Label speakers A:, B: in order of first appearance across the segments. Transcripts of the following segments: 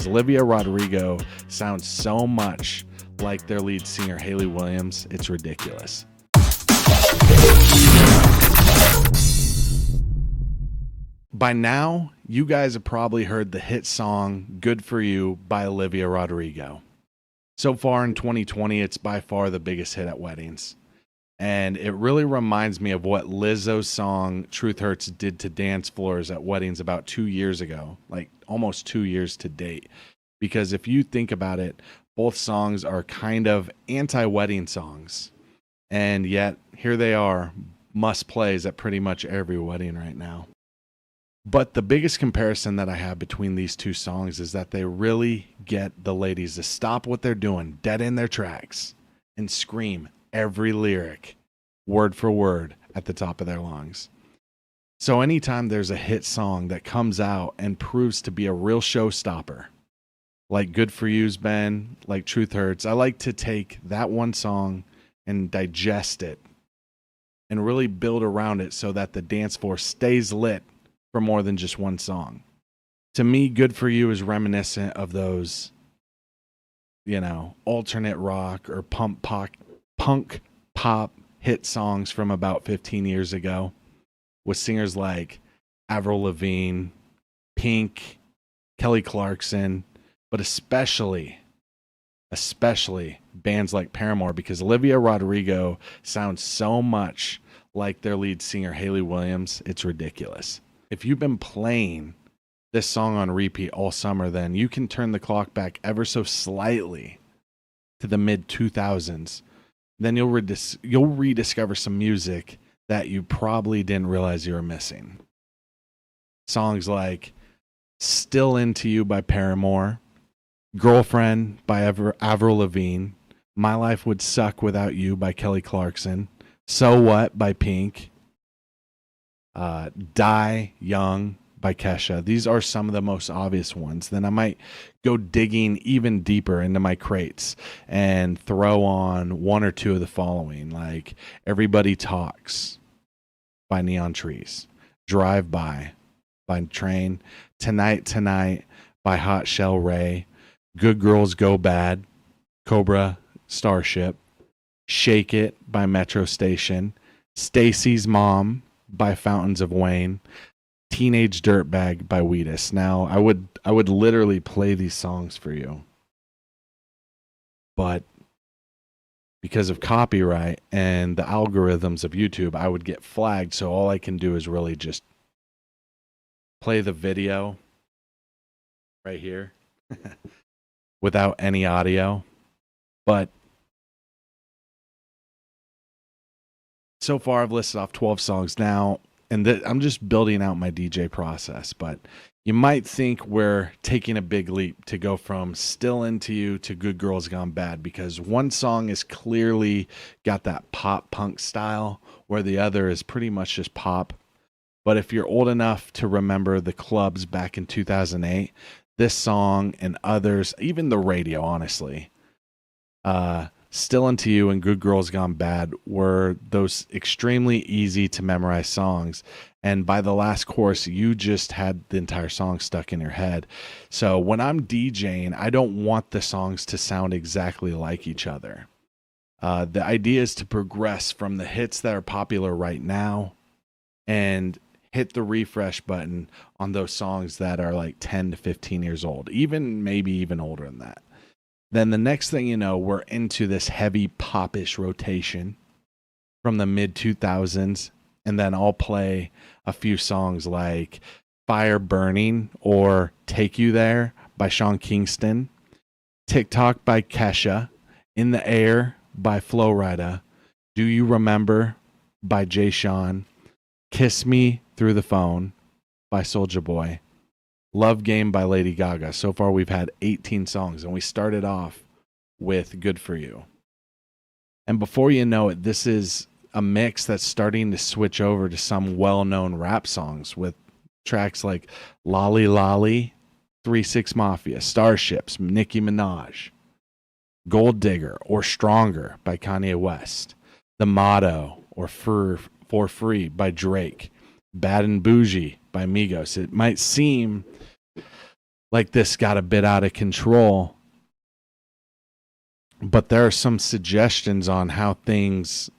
A: because Olivia Rodrigo sounds so much like their lead singer, Hayley Williams. It's ridiculous. By now, you guys have probably heard the hit song Good For You by Olivia Rodrigo. So far in 2020, it's by far the biggest hit at weddings. And it really reminds me of what Lizzo's song Truth Hurts did to dance floors at weddings about 2 years ago, like almost 2 years to date. Because if you think about it, both songs are kind of anti-wedding songs. And yet, here they are, must plays at pretty much every wedding right now. But the biggest comparison that I have between these two songs is that they really get the ladies to stop what they're doing, dead in their tracks, and scream every lyric, word for word, at the top of their lungs. So anytime there's a hit song that comes out and proves to be a real showstopper, like Good For You's been, like Truth Hurts, I like to take that one song and digest it and really build around it so that the dance floor stays lit for more than just one song. To me, Good For You is reminiscent of those, alternate rock or punk pop hit songs from about 15 years ago with singers like Avril Lavigne, Pink, Kelly Clarkson, but especially bands like Paramore, because Olivia Rodrigo sounds so much like their lead singer, Hayley Williams. It's ridiculous. If you've been playing this song on repeat all summer, then you can turn the clock back ever so slightly to the mid-2000s. Then you'll rediscover some music that you probably didn't realize you were missing. Songs like Still Into You by Paramore, Girlfriend by Avril Lavigne, My Life Would Suck Without You by Kelly Clarkson, So What by Pink, Die Young by Kesha. These are some of the most obvious ones. Then I might go digging even deeper into my crates and throw on one or two of the following, like Everybody Talks by Neon Trees, Drive By Train, Tonight Tonight by Hot Shell Ray, Good Girls Go Bad, Cobra Starship, Shake It by Metro Station, Stacy's Mom by Fountains of Wayne, Teenage Dirtbag by Wheatus. Now, I would literally play these songs for you, but because of copyright and the algorithms of YouTube, I would get flagged. So all I can do is really just play the video right here without any audio. But so far, I've listed off 12 songs now, and I'm just building out my DJ process. But you might think we're taking a big leap to go from Still Into You to Good Girls Gone Bad, because one song is clearly got that pop punk style, where the other is pretty much just pop. But if you're old enough to remember the clubs back in 2008, this song and others, even the radio, honestly, Still Into You and Good Girls Gone Bad were those extremely easy to memorize songs. And by the last chorus, you just had the entire song stuck in your head. So when I'm DJing, I don't want the songs to sound exactly like each other. The idea is to progress from the hits that are popular right now and hit the refresh button on those songs that are like 10 to 15 years old, maybe even older than that. Then the next thing you know, we're into this heavy popish rotation from the mid-2000s, and then I'll play a few songs like Fire Burning or Take You There by Sean Kingston, TikTok by Kesha, In the Air by Flo Rida, Do You Remember by Jay Sean, Kiss Me Through the Phone by Soulja Boy, Love Game by Lady Gaga. So far, we've had 18 songs, and we started off with Good For You. And before you know it, this is a mix that's starting to switch over to some well-known rap songs with tracks like Lolly Lolly, 3-6 Mafia, Starships, Nicki Minaj, Gold Digger or Stronger by Kanye West, The Motto or For Free by Drake, Bad and Bougie by Migos. It might seem like this got a bit out of control. But there are some suggestions on how things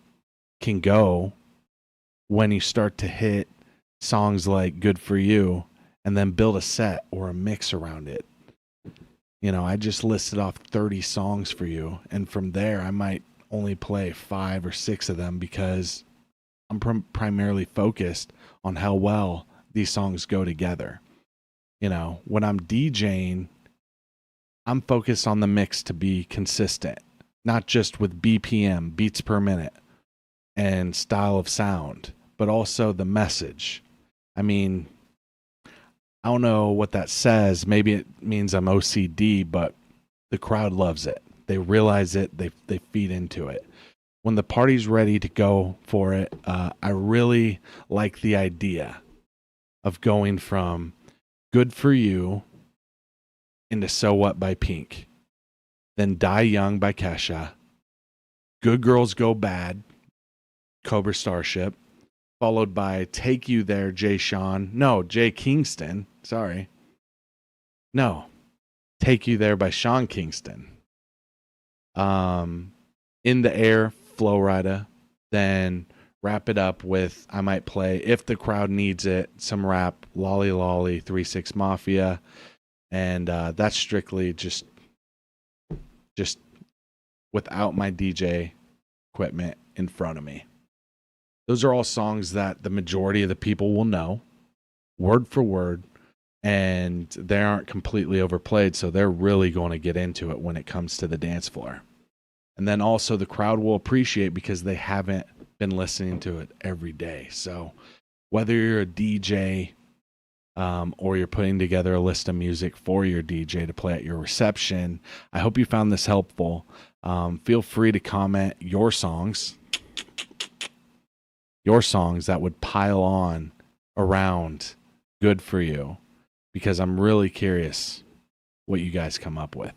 A: can go when you start to hit songs like Good For You and then build a set or a mix around it. You know, I just listed off 30 songs for you, and from there I might only play 5 or 6 of them because I'm primarily focused on how well these songs go together. You know, when I'm DJing, I'm focused on the mix to be consistent, not just with BPM, beats per minute, and style of sound, but also the message. I mean, I don't know what that says. Maybe it means I'm OCD, but the crowd loves it. They realize it. They feed into it. When the party's ready to go for it, I really like the idea of going from Good For You into So What by Pink, then Die Young by Kesha, Good Girls Go Bad, Cobra Starship, followed by Take You There, Jay Kingston. Sorry. No. Take You There by Sean Kingston. In the Air, Flow Rida. Then wrap it up with, I might play, if the crowd needs it, some rap, Lolly Lolly, 3-6 Mafia. And that's strictly just without my DJ equipment in front of me. Those are all songs that the majority of the people will know, word for word, and they aren't completely overplayed, so they're really going to get into it when it comes to the dance floor. And then also the crowd will appreciate because they haven't been listening to it every day. So whether you're a DJ or you're putting together a list of music for your DJ to play at your reception, I hope you found this helpful. Feel free to comment your songs that would pile on around Good For You, because I'm really curious what you guys come up with.